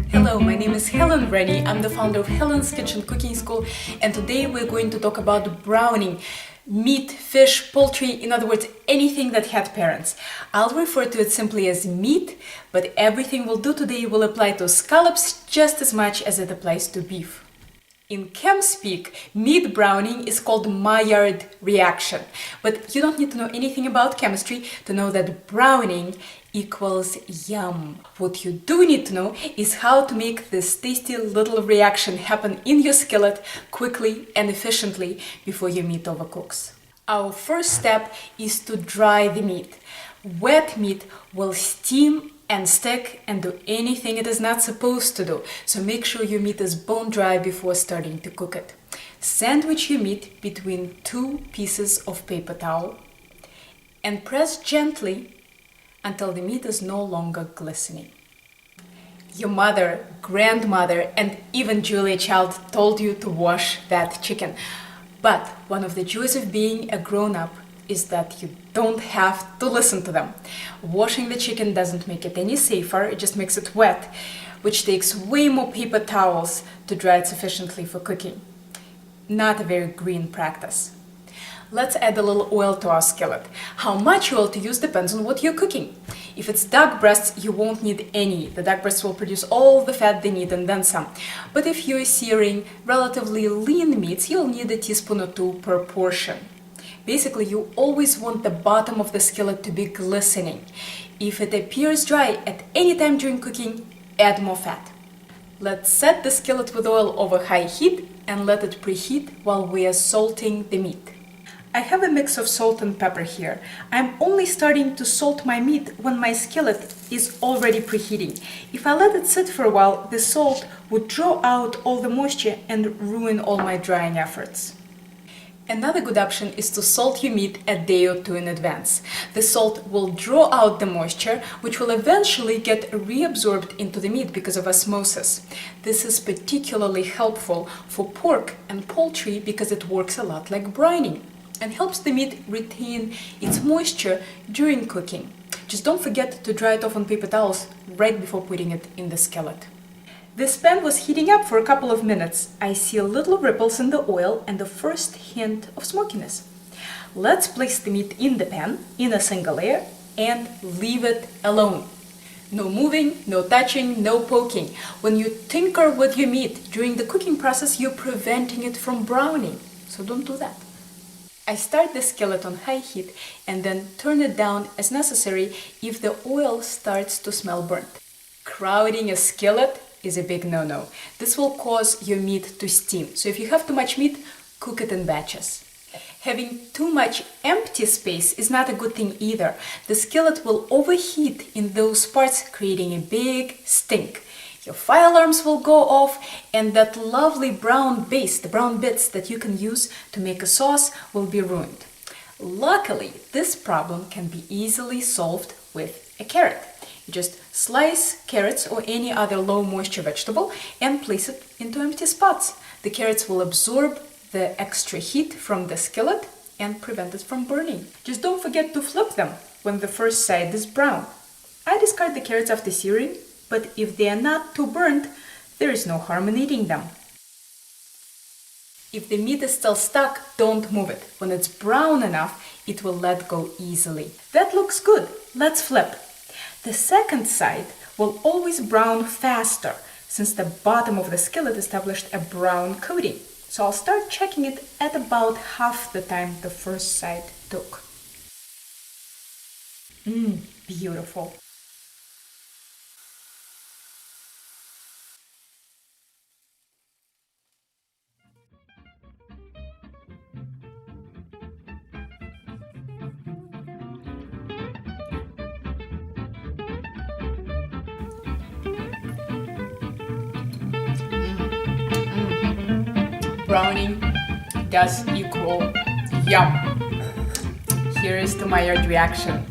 Hello, my name is Helen Rennie. I'm the founder of Helen's Kitchen Cooking School, and today we're going to talk about browning meat, fish, poultry, in other words, anything that had parents. I'll refer to it simply as meat, but everything we'll do today will apply to scallops just as much as it applies to beef. In chem speak, meat browning is called Maillard reaction, but you don't need to know anything about chemistry to know that browning equals yum. What you do need to know is how to make this tasty little reaction happen in your skillet quickly and efficiently before your meat overcooks. Our first step is to dry the meat. Wet meat will steam and stick and do anything it is not supposed to do. So make sure your meat is bone dry before starting to cook it. Sandwich your meat between two pieces of paper towel and press gently until the meat is no longer glistening. Your mother, grandmother, and even Julia Child told you to wash that chicken. But one of the joys of being a grown-up is that you don't have to listen to them. Washing the chicken doesn't make it any safer, it just makes it wet, which takes way more paper towels to dry it sufficiently for cooking. Not a very green practice. Let's add a little oil to our skillet. How much oil to use depends on what you're cooking. If it's duck breasts, you won't need any. The duck breasts will produce all the fat they need and then some. But if you're searing relatively lean meats, you'll need a teaspoon or two per portion. Basically, you always want the bottom of the skillet to be glistening. If it appears dry at any time during cooking, add more fat. Let's set the skillet with oil over high heat and let it preheat while we are salting the meat. I have a mix of salt and pepper here. I'm only starting to salt my meat when my skillet is already preheating. If I let it sit for a while, the salt would draw out all the moisture and ruin all my drying efforts. Another good option is to salt your meat a day or two in advance. The salt will draw out the moisture, which will eventually get reabsorbed into the meat because of osmosis. This is particularly helpful for pork and poultry because it works a lot like brining and helps the meat retain its moisture during cooking. Just don't forget to dry it off on paper towels right before putting it in the skillet. This pan was heating up for a couple of minutes. I see little ripples in the oil and the first hint of smokiness. Let's place the meat in the pan in a single layer and leave it alone. No moving, no touching, no poking. When you tinker with your meat during the cooking process, you're preventing it from browning. So don't do that. I start the skillet on high heat and then turn it down as necessary if the oil starts to smell burnt. Crowding a skillet is a big no-no. This will cause your meat to steam. So if you have too much meat, cook it in batches. Having too much empty space is not a good thing either. The skillet will overheat in those parts, creating a big stink. Your fire alarms will go off, and that lovely brown base, the brown bits that you can use to make a sauce, will be ruined. Luckily, this problem can be easily solved with a carrot. You just slice carrots or any other low moisture vegetable and place it into empty spots. The carrots will absorb the extra heat from the skillet and prevent it from burning. Just don't forget to flip them when the first side is brown. I discard the carrots after searing, but if they are not too burnt, there is no harm in eating them. If the meat is still stuck, don't move it. When it's brown enough, it will let go easily. That looks good. Let's flip. The second side will always brown faster since the bottom of the skillet established a brown coating. So I'll start checking it at about half the time the first side took. Beautiful. Browning does equal yum. Here is the Maillard reaction.